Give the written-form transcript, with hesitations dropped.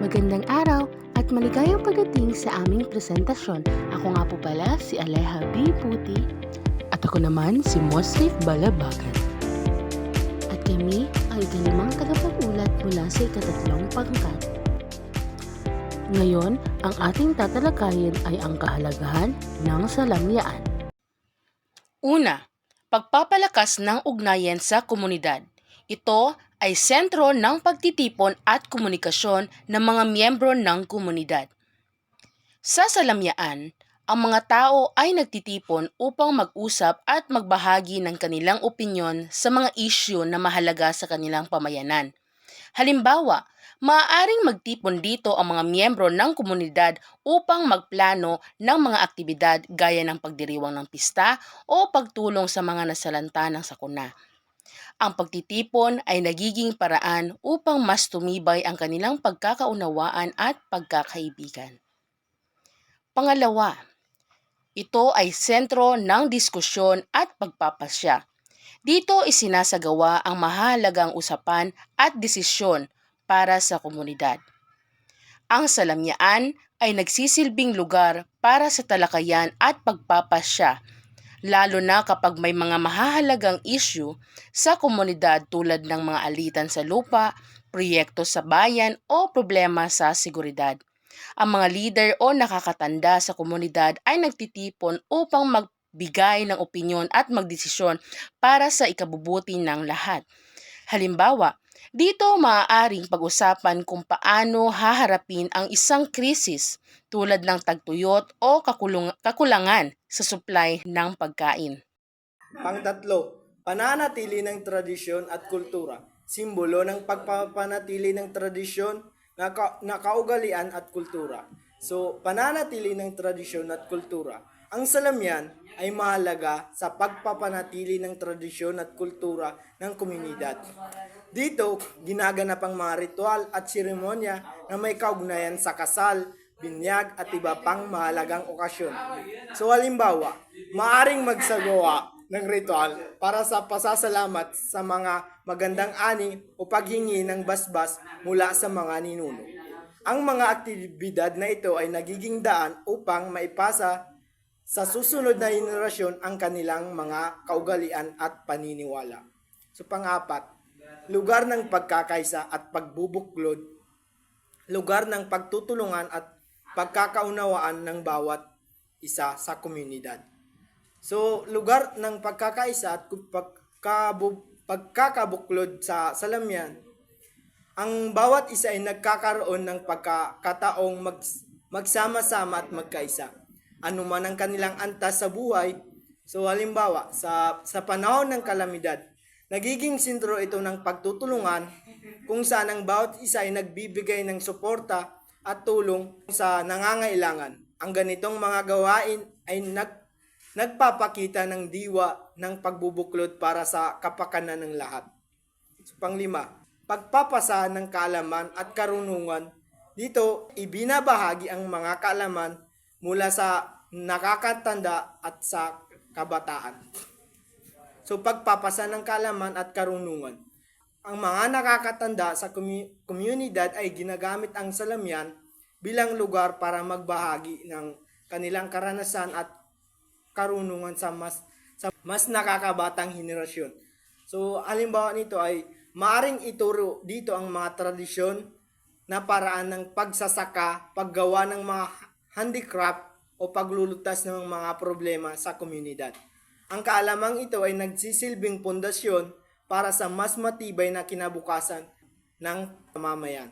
Magandang araw at maligayang pagdating sa aming presentasyon. Ako nga po pala si Aleha B. Puti at ako naman si Mosrif Balabagan. At kami ay ikalimang tagapag-ulat mula sa ikatatlong pangkat. Ngayon, ang ating tatalakayin ay ang kahalagahan ng salamyaan. Una, pagpapalakas ng ugnayan sa komunidad. Ito ay sentro ng pagtitipon at komunikasyon ng mga miyembro ng komunidad. Sa salamyaan, ang mga tao ay nagtitipon upang mag-usap at magbahagi ng kanilang opinyon sa mga isyu na mahalaga sa kanilang pamayanan. Halimbawa, maaaring magtipon dito ang mga miyembro ng komunidad upang magplano ng mga aktibidad gaya ng pagdiriwang ng pista o pagtulong sa mga nasalanta ng sakuna. Ang pagtitipon ay nagiging paraan upang mas tumibay ang kanilang pagkakaunawaan at pagkakaibigan. Pangalawa, ito ay sentro ng diskusyon at pagpapasya. Dito isinasagawa ang mahalagang usapan at desisyon para sa komunidad. Ang salamyaan ay nagsisilbing lugar para sa talakayan at pagpapasya, lalo na kapag may mga mahahalagang issue sa komunidad tulad ng mga alitan sa lupa, proyekto sa bayan o problema sa seguridad. Ang mga leader o nakakatanda sa komunidad ay nagtitipon upang magbigay ng opinyon at magdesisyon para sa ikabubuti ng lahat. Halimbawa, dito maaaring pag-usapan kung paano haharapin ang isang krisis tulad ng tagtuyot o kakulangan sa supply ng pagkain. Pangtatlo, pananatili ng tradisyon at kultura. Simbolo ng pagpapanatili ng tradisyon na kaugalian at kultura. So, pananatili ng tradisyon at kultura. Ang salamyan ay mahalaga sa pagpapanatili ng tradisyon at kultura ng komunidad. Dito, ginaganap ang mga ritual at seremonya na may kaugnayan sa kasal, binyag at iba pang mahalagang okasyon. So halimbawa, maaring magsagawa ng ritual para sa pasasalamat sa mga magandang ani o paghingi ng basbas mula sa mga ninuno. Ang mga aktibidad na ito ay nagiging daan upang maipasa sa susunod na henerasyon ang kanilang mga kaugalian at paniniwala. So pang-apat, lugar ng pagkakaisa at pagbubuklod, lugar ng pagtutulungan at pagkakaunawaan ng bawat isa sa komunidad. So, lugar ng pagkakaisa at pagkakabuklod sa salamyan, ang bawat isa ay nagkakaroon ng pagkakataong magsama-sama at magkaisa. Ano man ang kanilang antas sa buhay, so halimbawa, sa panahon ng kalamidad, nagiging sentro ito ng pagtutulungan kung saan ang bawat isa ay nagbibigay ng suporta at tulong sa nangangailangan. Ang ganitong mga gawain ay nagpapakita ng diwa ng pagbubuklod para sa kapakanan ng lahat. So, panglima, pagpapasa ng kaalaman at karunungan. Dito, ibinabahagi ang mga kaalaman mula sa nakakatanda at sa kabataan. So, pagpapasa ng kaalaman at karunungan. Ang mga nakakatanda sa komunidad ay ginagamit ang salamyan bilang lugar para magbahagi ng kanilang karanasan at karunungan sa mas nakakabatang henerasyon. So, halimbawa nito ay maaring ituro dito ang mga tradisyon na paraan ng pagsasaka, paggawa ng mga handicraft o paglulutas ng mga problema sa komunidad. Ang kaalamang ito ay nagsisilbing pundasyon para sa mas matibay na kinabukasan ng mamamayan.